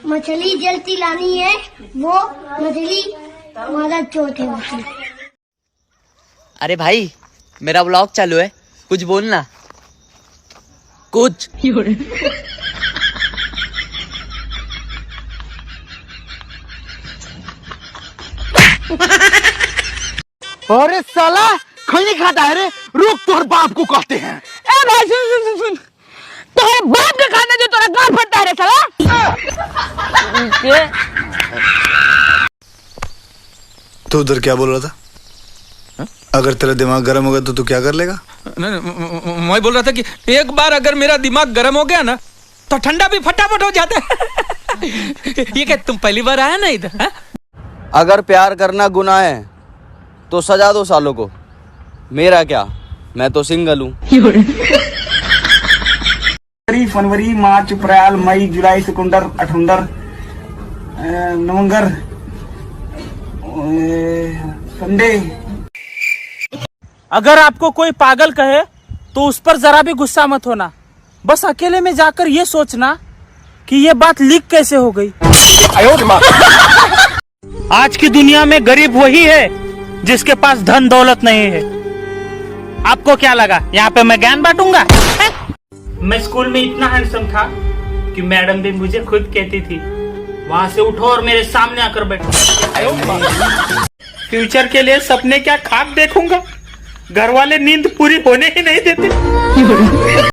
मछली जलती लानी है, वो मछली हमारा चौथे मछली। अरे भाई मेरा व्लॉग चालू है, कुछ बोलना कुछ। अरे साला खैनी खाता है रे, रुक तोहर बाप को कहते हैं। ए भाई सुन तोहरे बाप के खाने जो तोरा गाल फटता है रे साला। तू उधर क्या बोल रहा था? अगर तेरा दिमाग गर्म हो गया तो तू क्या कर लेगा? मैं बोल रहा था कि एक बार अगर मेरा दिमाग गर्म हो गया ना तो ठंडा भी फटाफट हो जाता है। ये क्या तुम पहली बार आया ना इधर? अगर प्यार करना गुनाह है तो सजा 2 सालों को। मेरा क्या, मैं तो सिंगल हूँ। फरवरी, मार्च, अप्रैल, मई, जुलाई, सितंबर, अठंबर, नवंबर, संडे। अगर आपको कोई पागल कहे तो उस पर जरा भी गुस्सा मत होना, बस अकेले में जाकर ये सोचना कि ये बात लीक कैसे हो गई। आज की दुनिया में गरीब वही है जिसके पास धन दौलत नहीं है। आपको क्या लगा यहाँ पे मैं ज्ञान बांटूंगा? मैं स्कूल में इतना हैंडसम था कि मैडम भी मुझे खुद कहती थी वहां से उठो और मेरे सामने आकर बैठो। फ्यूचर के लिए सपने क्या खाक देखूंगा, घर वाले नींद पूरी होने ही नहीं देते।